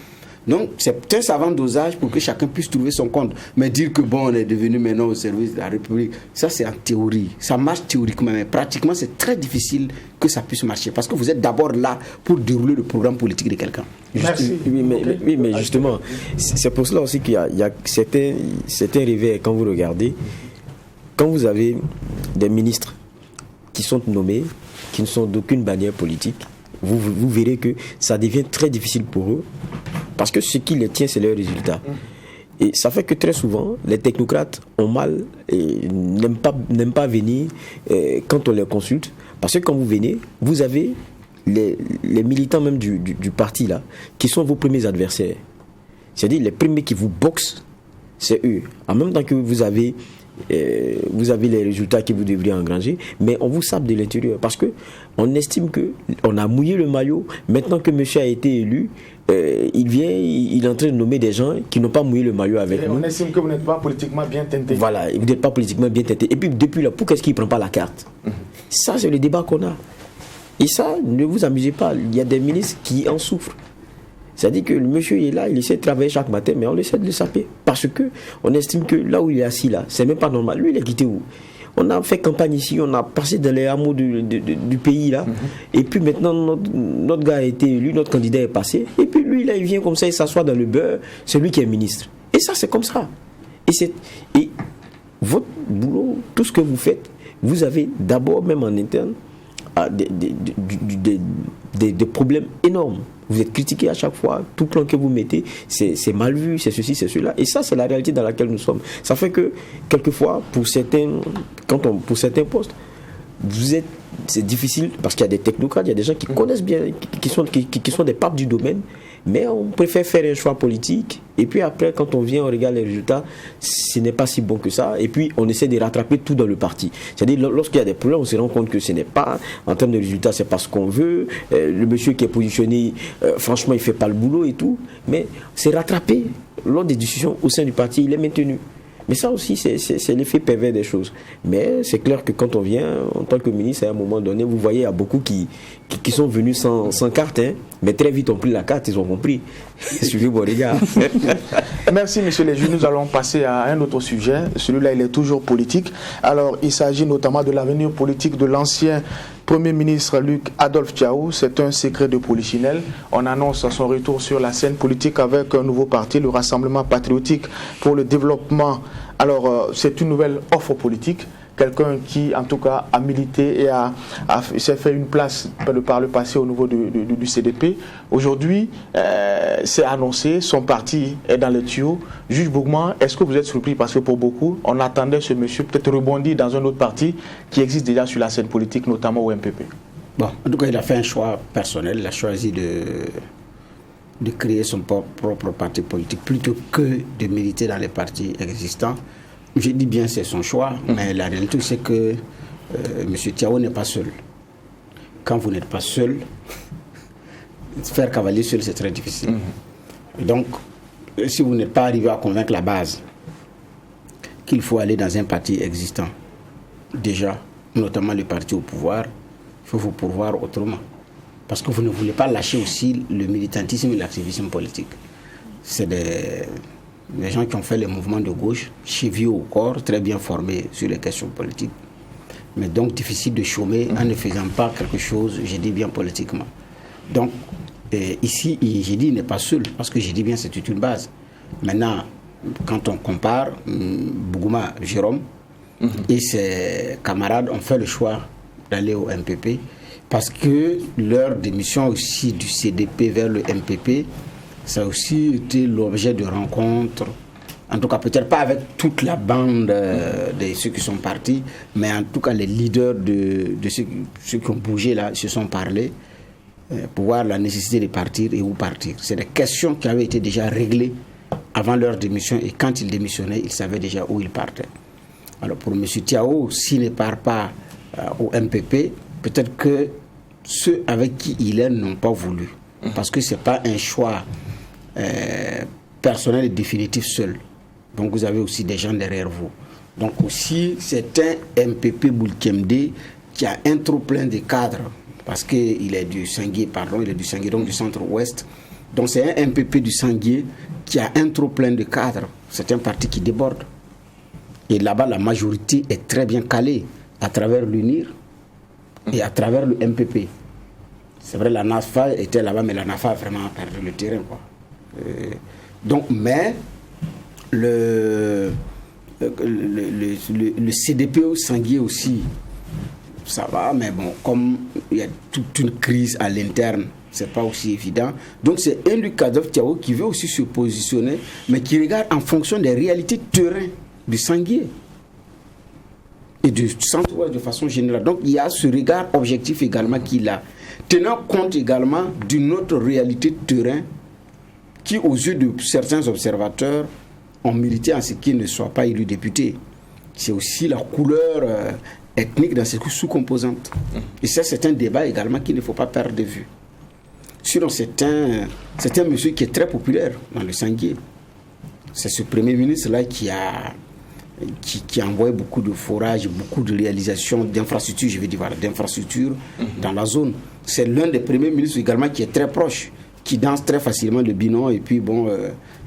Donc, c'est un savant dosage pour que chacun puisse trouver son compte. Mais dire que bon, on est devenu maintenant au service de la République, ça c'est en théorie. Ça marche théoriquement, mais pratiquement c'est très difficile que ça puisse marcher. Parce que vous êtes d'abord là pour dérouler le programme politique de quelqu'un. Merci. Oui, mais justement, c'est pour cela aussi qu'il y a certains revers quand vous regardez. Quand vous avez des ministres qui sont nommés, qui ne sont d'aucune bannière politique, vous verrez que ça devient très difficile pour eux. Parce que ce qui les tient, c'est leurs résultats. Et ça fait que très souvent, les technocrates ont mal et n'aiment pas venir quand on les consulte. Parce que quand vous venez, vous avez les militants même du parti là, qui sont vos premiers adversaires. C'est-à-dire les premiers qui vous boxent, c'est eux. En même temps que vous avez les résultats que vous devriez engranger, mais on vous sape de l'intérieur. Parce qu'on estime qu'on a mouillé le maillot. Maintenant que monsieur a été élu, il est en train de nommer des gens qui n'ont pas mouillé le maillot avec nous. On estime que vous n'êtes pas politiquement bien teinté. Voilà, vous n'êtes pas politiquement bien teinté. Et puis depuis là, pourquoi est-ce qu'il ne prend pas la carte? Ça, c'est le débat qu'on a. Et ça, ne vous amusez pas. Il y a des ministres qui en souffrent. C'est-à-dire que le monsieur est là, il essaie de travailler chaque matin, mais on essaie de le saper. Parce qu'on estime que là où il est assis là, c'est même pas normal. Lui, il est quitté où? On a fait campagne ici, on a passé dans les hameaux du pays là. Et puis maintenant, notre gars a été élu, notre candidat est passé. Et puis lui, là, il vient comme ça, il s'assoit dans le beurre, c'est lui qui est ministre. Et ça, c'est comme ça. Et votre boulot, tout ce que vous faites, vous avez d'abord, même en interne, des problèmes énormes. Vous êtes critiqué à chaque fois, tout plan que vous mettez, c'est mal vu, c'est ceci, c'est cela. Et ça, c'est la réalité dans laquelle nous sommes. Ça fait que, quelquefois, pour certains postes, c'est difficile, parce qu'il y a des technocrates, il y a des gens qui connaissent bien, qui sont des papes du domaine, mais on préfère faire un choix politique Et puis après, quand on vient, on regarde les résultats, ce n'est pas si bon que ça. Et puis, on essaie de rattraper tout dans le parti. C'est-à-dire, lorsqu'il y a des problèmes, on se rend compte que ce n'est pas, en termes de résultats, c'est pas ce qu'on veut. Le monsieur qui est positionné, franchement, il ne fait pas le boulot et tout. Mais c'est rattrapé. Lors des discussions au sein du parti, il est maintenu. Mais ça aussi, c'est l'effet pervers des choses. Mais c'est clair que quand on vient, en tant que ministre, à un moment donné, vous voyez, il y a beaucoup qui sont venus sans carte, hein, mais très vite ont pris la carte, ils ont compris. Suivez vos regards. Merci, monsieur Léger. Nous allons passer à un autre sujet. Celui-là, il est toujours politique. Alors, il s'agit notamment de l'avenir politique de l'ancien Premier ministre Luc Adolphe Thiaw. C'est un secret de polichinelle. On annonce son retour sur la scène politique avec un nouveau parti, le Rassemblement patriotique pour le développement. Alors, c'est une nouvelle offre politique. Quelqu'un qui, en tout cas, a milité et s'est fait une place par le passé au niveau du CDP. Aujourd'hui, c'est annoncé, son parti est dans les tuyaux. Juge Bougman, est-ce que vous êtes surpris? Parce que pour beaucoup, on attendait ce monsieur peut-être rebondir dans un autre parti qui existe déjà sur la scène politique, notamment au MPP. Bon, en tout cas, il a fait un choix personnel. Il a choisi de créer son propre parti politique plutôt que de militer dans les partis existants. Je dis bien c'est son choix, mais la réalité c'est que M. Thiaw n'est pas seul. Quand vous n'êtes pas seul, faire cavalier seul c'est très difficile. Donc, si vous n'êtes pas arrivé à convaincre la base qu'il faut aller dans un parti existant, déjà, notamment le parti au pouvoir, il faut vous pourvoir autrement. Parce que vous ne voulez pas lâcher aussi le militantisme et l'activisme politique. C'est des gens qui ont fait les mouvements de gauche, chevilles au corps, très bien formés sur les questions politiques. Mais donc difficile de chômer en ne faisant pas quelque chose, je dis bien politiquement. Donc ici, j'ai dit il n'est pas seul, parce que j'ai dit bien c'est toute une base. Maintenant, quand on compare, Bougouma, Jérôme et ses camarades ont fait le choix d'aller au MPP, parce que leur démission aussi du CDP vers le MPP, ça a aussi été l'objet de rencontres, en tout cas peut-être pas avec toute la bande de ceux qui sont partis, mais en tout cas les leaders de ceux qui ont bougé là se sont parlé pour voir la nécessité de partir et où partir. C'est des questions qui avaient été déjà réglées avant leur démission, et quand ils démissionnaient, ils savaient déjà où ils partaient. Alors pour M. Thiaw, s'il ne part pas au MPP, peut-être que ceux avec qui il est n'ont pas voulu, parce que ce n'est pas un choix personnel et définitif seul. Donc vous avez aussi des gens derrière vous. Donc aussi c'est un MPP Boulkemde qui a un trop plein de cadres, parce qu'il est du Sanguier, donc du centre-ouest. Donc c'est un MPP du Sanguier qui a un trop plein de cadres. C'est un parti qui déborde. Et là-bas la majorité est très bien calée à travers l'UNIR et à travers le MPP. C'est vrai, la NAFA était là-bas, mais la NAFA a vraiment perdu le terrain, quoi. Donc, mais le CDP au Sanguier aussi, ça va, mais bon, comme il y a toute une crise à l'interne, c'est pas aussi évident. Donc c'est un Luc Adolphe Thiaw qui veut aussi se positionner, mais qui regarde en fonction des réalités de terrain du Sanguier et du centre-ouest de façon générale. Donc il y a ce regard objectif également qu'il a, tenant compte également d'une autre réalité de terrain qui, aux yeux de certains observateurs, ont milité en ce qu'il ne soit pas élu député. C'est aussi la couleur ethnique dans ces sous-composantes. Et ça, c'est un débat également qu'il ne faut pas perdre de vue. Sinon, c'est un monsieur qui est très populaire dans le Sanguier. C'est ce Premier ministre-là qui a envoyé beaucoup de forages, beaucoup de réalisations d'infrastructures, je vais dire, voilà, d'infrastructures dans la zone. C'est l'un des premiers ministres également qui est très proche, qui danse très facilement le binon, et puis bon,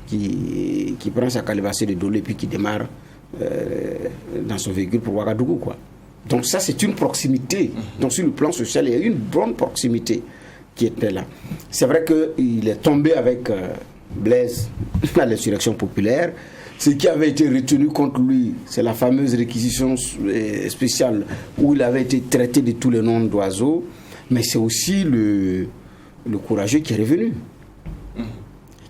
qui prend sa calebassée de Dolo et puis qui démarre dans son véhicule pour Ouagadougou, quoi. Donc ça, c'est une proximité. Donc sur le plan social, il y a une bonne proximité qui était là. C'est vrai qu'il est tombé avec Blaise à l'insurrection populaire. Ce qui avait été retenu contre lui, c'est la fameuse réquisition spéciale où il avait été traité de tous les noms d'oiseaux, mais c'est aussi le courageux qui est revenu.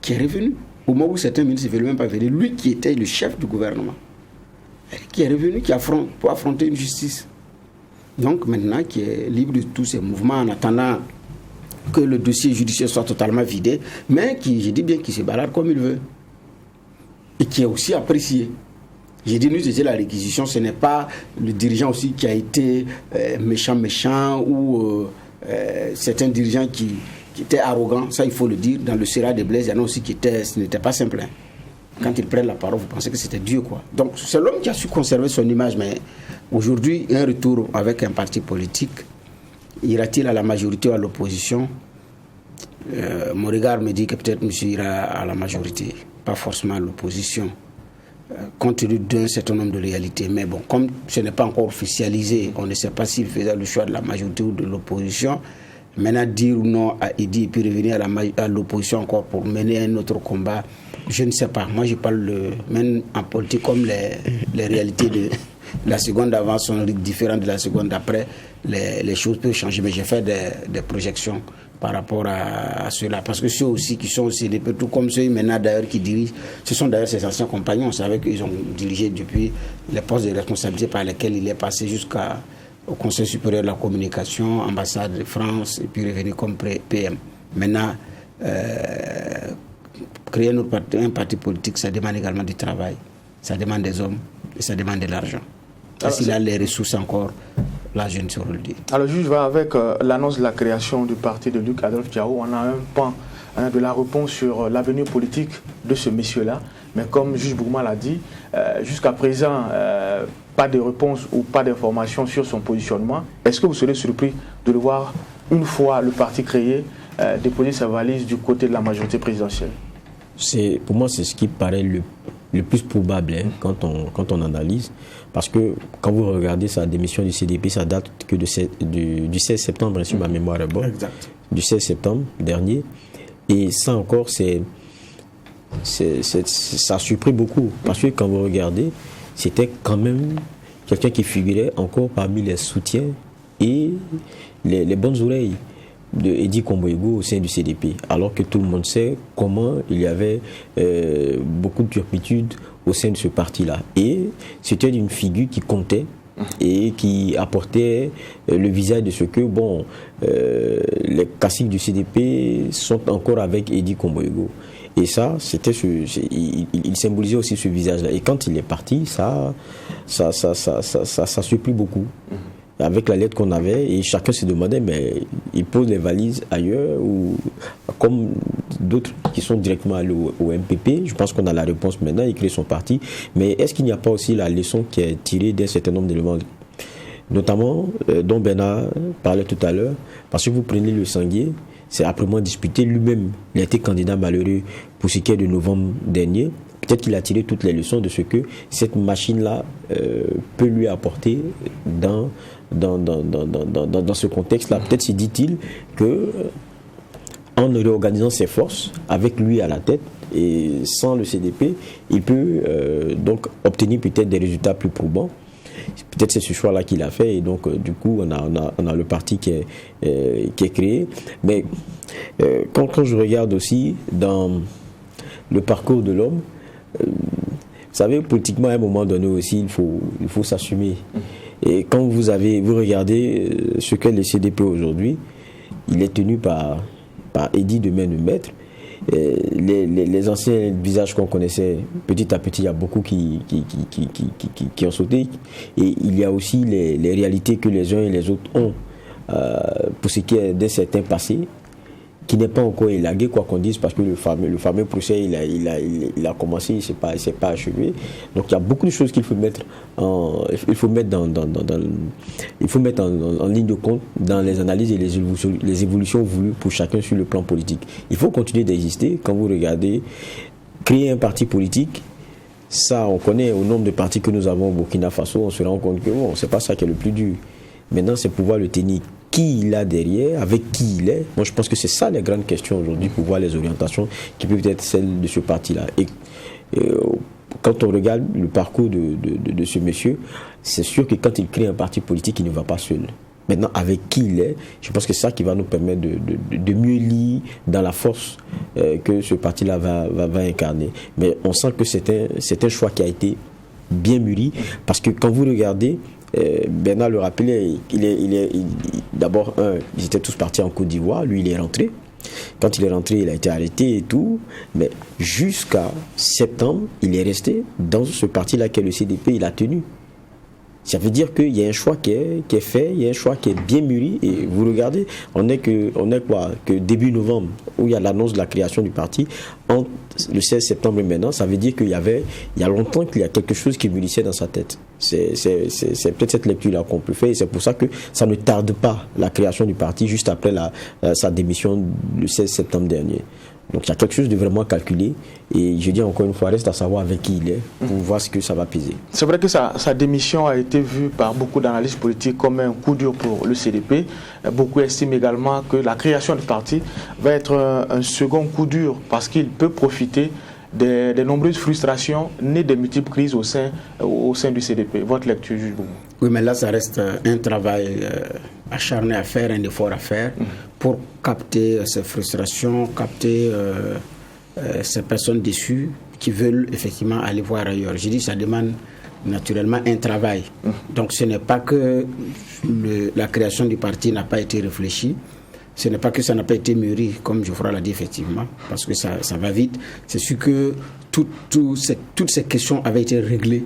Qui est revenu. Au moment où certains ministres ne veulent même pas venir, lui qui était le chef du gouvernement, qui est revenu, pour affronter une justice. Donc maintenant, qui est libre de tous ces mouvements en attendant que le dossier judiciaire soit totalement vidé, mais qui, je dis bien, qui se balade comme il veut. qui est aussi apprécié. J'ai dit, nous, c'était la réquisition, ce n'est pas le dirigeant aussi qui a été méchant ou certains dirigeants qui étaient arrogants, ça il faut le dire. Dans le Sera de Blaise, il y en a aussi ce n'était pas simple. Hein. Quand ils prennent la parole, vous pensez que c'était Dieu, quoi. Donc c'est l'homme qui a su conserver son image, mais aujourd'hui, un retour avec un parti politique, ira-t-il à la majorité ou à l'opposition? Mon regard me dit que peut-être monsieur ira à la majorité, pas forcément à l'opposition, compte tenu d'un certain nombre de réalités. Mais bon, comme ce n'est pas encore officialisé, on ne sait pas s'il faisait le choix de la majorité ou de l'opposition. Maintenant, dire ou non à Idi et puis revenir à l'opposition encore pour mener un autre combat, je ne sais pas. Moi, je parle même en politique, comme les réalités de la seconde avant sont différentes de la seconde d'après, les choses peuvent changer. Mais j'ai fait des projections par rapport à ceux-là. Parce que ceux aussi qui sont aussi, tout comme ceux maintenant d'ailleurs qui dirigent, ce sont d'ailleurs ses anciens compagnons. On savait qu'ils ont dirigé depuis les postes de responsabilité par lesquels il est passé jusqu'au Conseil supérieur de la communication, ambassade de France, et puis revenu comme PM. Maintenant, créer un parti politique, ça demande également du travail, ça demande des hommes et ça demande de l'argent. Et s'il a les ressources encore, là je ne saurais le dire. Alors juste avec l'annonce de la création du parti de Luc Adolphe Diao, on a un pan de la réponse sur l'avenir politique de ce monsieur-là. Mais comme Juge Bourma l'a dit, jusqu'à présent, pas de réponse ou pas d'information sur son positionnement. Est-ce que vous serez surpris de le voir, une fois le parti créé, déposer sa valise du côté de la majorité présidentielle? Pour moi, c'est ce qui paraît le plus probable quand on analyse. Parce que quand vous regardez sa démission du CDP, ça date que du 16 septembre, si ma mémoire est bonne. Exact. Du 16 septembre dernier. Et ça encore, ça a surpris beaucoup. Parce que quand vous regardez, c'était quand même quelqu'un qui figurait encore parmi les soutiens et les bonnes oreilles de Eddy Komboïgo au sein du CDP, alors que tout le monde sait comment il y avait beaucoup de turpitudes au sein de ce parti-là. Et c'était une figure qui comptait et qui apportait le visage de ce que, les caciques du CDP sont encore avec Eddy Komboïgo. Et ça, il symbolisait aussi ce visage-là. Et quand il est parti, ça surprit beaucoup. Avec la lettre qu'on avait, et chacun se demandait, mais il pose les valises ailleurs, ou comme d'autres qui sont directement allés au MPP. Je pense qu'on a la réponse maintenant, il crée son parti. Mais est-ce qu'il n'y a pas aussi la leçon qui est tirée d'un certain nombre d'éléments, notamment dont Bernard parlait tout à l'heure, parce que vous prenez le Sanguier, c'est âprement disputé, lui-même, il a été candidat malheureux pour ce qui est de novembre dernier. Peut-être qu'il a tiré toutes les leçons de ce que cette machine-là peut lui apporter dans ce contexte-là. Peut-être se dit-il que en réorganisant ses forces, avec lui à la tête et sans le CDP, il peut donc obtenir peut-être des résultats plus probants. Peut-être c'est ce choix-là qu'il a fait, et donc du coup on a le parti qui est créé. Mais quand je regarde aussi dans le parcours de l'homme, vous savez, politiquement, à un moment donné aussi, il faut s'assumer. Et quand vous regardez ce qu'est le CDP aujourd'hui, il est tenu par Eddy de main de maître. Les anciens visages qu'on connaissait, petit à petit, il y a beaucoup qui ont sauté. Et il y a aussi les réalités que les uns et les autres ont pour ce qui est d'un certain passé, qui n'est pas encore élagué, quoi qu'on dise, parce que le fameux procès, il a commencé, il ne s'est pas achevé. Donc il y a beaucoup de choses qu'il faut mettre en ligne de compte dans les analyses et les évolutions voulues pour chacun sur le plan politique. Il faut continuer d'exister. Quand vous regardez, créer un parti politique, ça, on connaît au nombre de partis que nous avons au Burkina Faso, on se rend compte que c'est pas ça qui est le plus dur. Maintenant, c'est pouvoir le tenir. Qui il a derrière, avec qui il est. Moi, je pense que c'est ça les grandes questions aujourd'hui pour voir les orientations qui peuvent être celles de ce parti-là. Et quand on regarde le parcours de ce monsieur, c'est sûr que quand il crée un parti politique, il ne va pas seul. Maintenant, avec qui il est, je pense que c'est ça qui va nous permettre de mieux lire dans la force que ce parti-là va incarner. Mais on sent que c'est un choix qui a été bien mûri, parce que quand vous regardez, Bernard le rappelait, d'abord, ils étaient tous partis en Côte d'Ivoire, lui il est rentré, Quand il est rentré, il a été arrêté et tout. Mais jusqu'à septembre, il est resté dans ce parti-là qu'est le CDP, il a tenu. Ça veut dire qu'il y a un choix qui est fait, il y a un choix qui est bien mûri. Et vous regardez, on est que début novembre, où il y a l'annonce de la création du parti, entre le 16 septembre et maintenant, ça veut dire qu'il y a longtemps qu'il y a quelque chose qui mûrissait dans sa tête. C'est peut-être cette lecture-là qu'on peut faire, et c'est pour ça que ça ne tarde pas, la création du parti, juste après sa démission le 16 septembre dernier. Donc il y a quelque chose de vraiment calculé, et je dis encore une fois, reste à savoir avec qui il est pour voir ce que ça va peser. C'est vrai que sa démission a été vue par beaucoup d'analystes politiques comme un coup dur pour le CDP. Beaucoup estiment également que la création du parti va être un second coup dur parce qu'il peut profiter des nombreuses frustrations nées des multiples crises au sein du CDP. Votre lecture, juge Boumou? Oui, mais là, ça reste un travail acharné à faire, un effort à faire pour capter ces frustrations, capter ces personnes déçues qui veulent effectivement aller voir ailleurs. Je dis ça demande naturellement un travail. Donc ce n'est pas que la création du parti n'a pas été réfléchie. Ce n'est pas que ça n'a pas été mûri, comme Geoffroy l'a dit effectivement, parce que ça va vite. C'est sûr que toutes ces questions avaient été réglées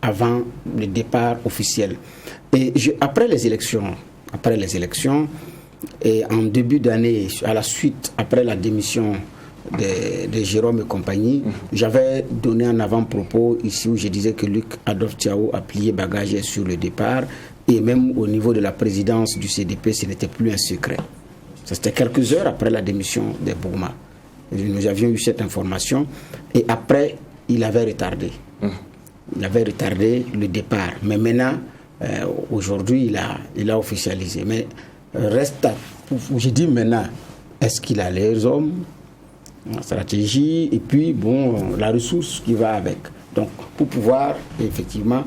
avant le départ officiel. Et après les élections, et en début d'année, à la suite, après la démission de Jérôme et compagnie, j'avais donné un avant-propos ici où je disais que Luc Adolphe Thiaw a plié bagage sur le départ, et même au niveau de la présidence du CDP, ce n'était plus un secret. C'était quelques heures après la démission de Bourma. Nous avions eu cette information. Et après, il avait retardé. Il avait retardé le départ. Mais maintenant, aujourd'hui, il a officialisé. Mais reste je dis maintenant, est-ce qu'il a les hommes, la stratégie, et puis, bon, la ressource qui va avec. Donc, pour pouvoir, effectivement,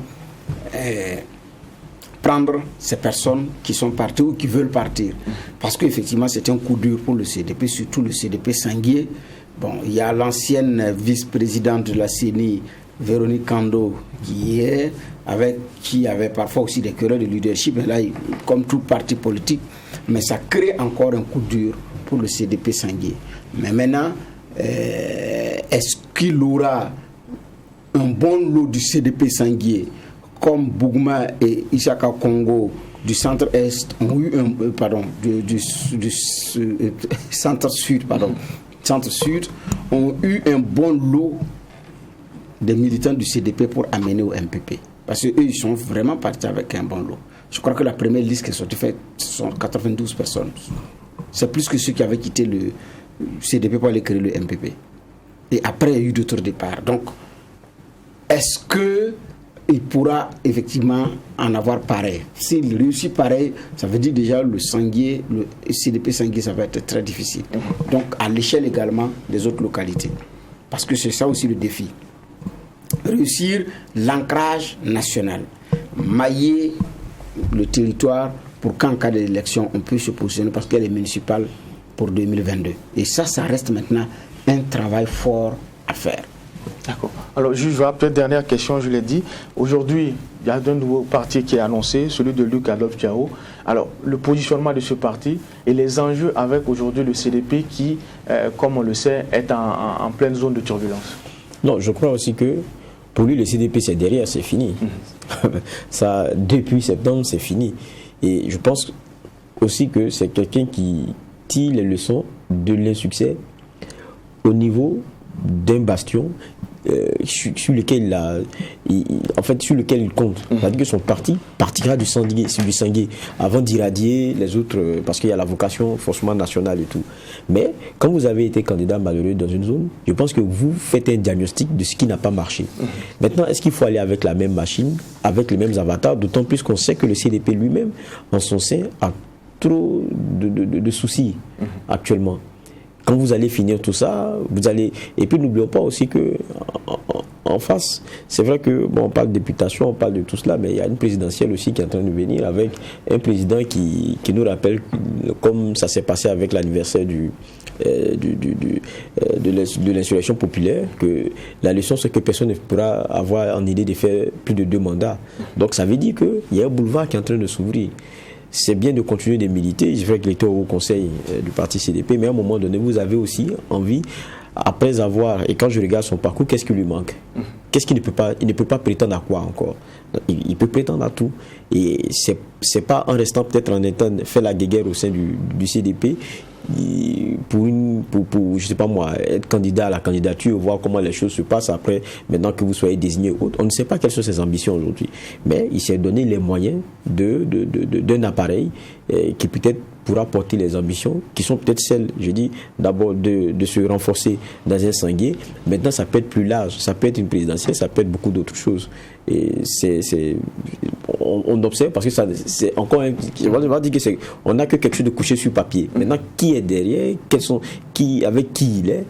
prendre ces personnes qui sont parties ou qui veulent partir. Parce qu'effectivement, c'était un coup dur pour le CDP, surtout le CDP Sanguier. Bon, il y a l'ancienne vice-présidente de la CENI, Véronique Kando, qui avait parfois aussi des querelles de leadership, mais là, comme tout parti politique, mais ça crée encore un coup dur pour le CDP Sanguier. Mais maintenant, est-ce qu'il aura un bon lot du CDP Sanguier comme Bougma et Isaka Congo du centre-est ont eu du centre-sud, centre-sud ont eu un bon lot de militants du CDP pour amener au MPP. Parce qu'eux, ils sont vraiment partis avec un bon lot. Je crois que la première liste qui est sortie, ce sont 92 personnes. C'est plus que ceux qui avaient quitté le CDP pour aller créer le MPP. Et après, il y a eu d'autres départs. Donc, est-ce qu'il pourra effectivement en avoir pareil? S'il réussit pareil, ça veut dire déjà le CDP Sanguier, ça va être très difficile. Donc, à l'échelle également des autres localités. Parce que c'est ça aussi le défi. Réussir l'ancrage national, mailler le territoire pour qu'en cas d'élection, on puisse se positionner parce qu'il y a les municipales pour 2022. Et ça reste maintenant un travail fort à faire. D'accord. Alors, juge, peut-être dernière question, je l'ai dit. Aujourd'hui, il y a un nouveau parti qui est annoncé, celui de Luc Adolphe Thiaw. Alors, le positionnement de ce parti et les enjeux avec aujourd'hui le CDP qui, comme on le sait, est en pleine zone de turbulence. Non, je crois aussi que pour lui, le CDP, c'est derrière, c'est fini. Ça, depuis septembre, c'est fini. Et je pense aussi que c'est quelqu'un qui tire les leçons de l'insuccès au niveau d'un bastion sur lequel il compte. C'est-à-dire que son parti partira du Sanguier avant d'irradier les autres, parce qu'il y a la vocation forcément nationale et tout. Mais quand vous avez été candidat malheureux dans une zone, je pense que vous faites un diagnostic de ce qui n'a pas marché. Maintenant, est-ce qu'il faut aller avec la même machine, avec les mêmes avatars, d'autant plus qu'on sait que le CDP lui-même, en son sein, a trop de soucis actuellement. Quand vous allez finir tout ça, vous allez... Et puis n'oublions pas aussi que en face, c'est vrai que on parle de députation, on parle de tout cela, mais il y a une présidentielle aussi qui est en train de venir avec un président qui nous rappelle, comme ça s'est passé avec l'anniversaire de l'insurrection populaire, que la leçon c'est que personne ne pourra avoir en idée de faire plus de 2 mandats. Donc ça veut dire qu'il y a un boulevard qui est en train de s'ouvrir. c'est bien de continuer de militer. Je vrai qu'il était au conseil du parti CDP, mais à un moment donné, vous avez aussi envie, après avoir, et quand je regarde son parcours, qu'est-ce qui lui manque? Qu'est-ce qu'il ne peut pas, il ne peut pas prétendre à quoi encore? Il peut prétendre à tout. Et c'est pas en restant peut-être en état faire la guéguerre au sein du CDP, pour je sais pas moi, être candidat à la candidature, voir comment les choses se passent après, maintenant que vous soyez désigné autre. On ne sait pas quelles sont ses ambitions aujourd'hui. Mais il s'est donné les moyens d'un appareil qui peut-être pourra porter les ambitions, qui sont peut-être celles, je dis, d'abord de se renforcer dans un sanguier. Maintenant, ça peut être plus large. Ça peut être une présidentielle, ça peut être beaucoup d'autres choses. Et on observe parce que ça, c'est encore un, on va dire que c'est, on n'a que quelque chose de couché sur papier. Maintenant, qui est derrière, avec qui il est,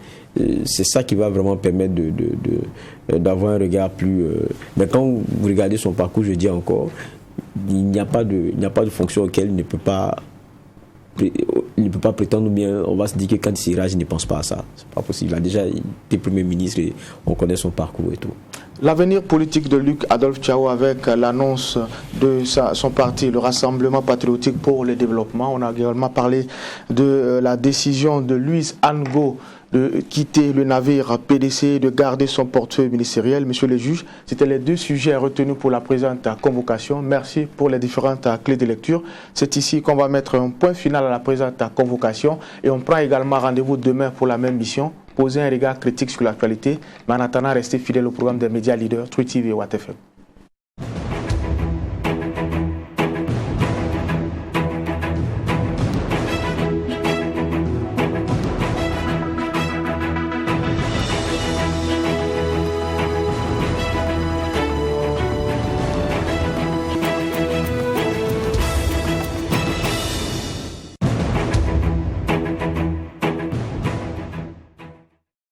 c'est ça qui va vraiment permettre d'avoir un regard plus. Mais quand vous regardez son parcours, je dis encore, il n'y a pas de fonction auquel il ne peut pas prétendre, ou bien on va se dire que quand il s'irage, il ne pense pas à ça. C'est pas possible. Il a déjà été Premier ministre et on connaît son parcours et tout. L'avenir politique de Luc Adolphe Thiaw avec l'annonce de son parti, le Rassemblement patriotique pour le développement. On a également parlé de la décision de Louise Ango de quitter le navire PDC et de garder son portefeuille ministériel. Monsieur le juge, c'était les deux sujets retenus pour la présente convocation. Merci pour les différentes clés de lecture. C'est ici qu'on va mettre un point final à la présente convocation et on prend également rendez-vous demain pour la même mission. Poser un regard critique sur l'actualité, mais en attendant, restez fidèles au programme des médias leaders, Truth TV et Watt FM.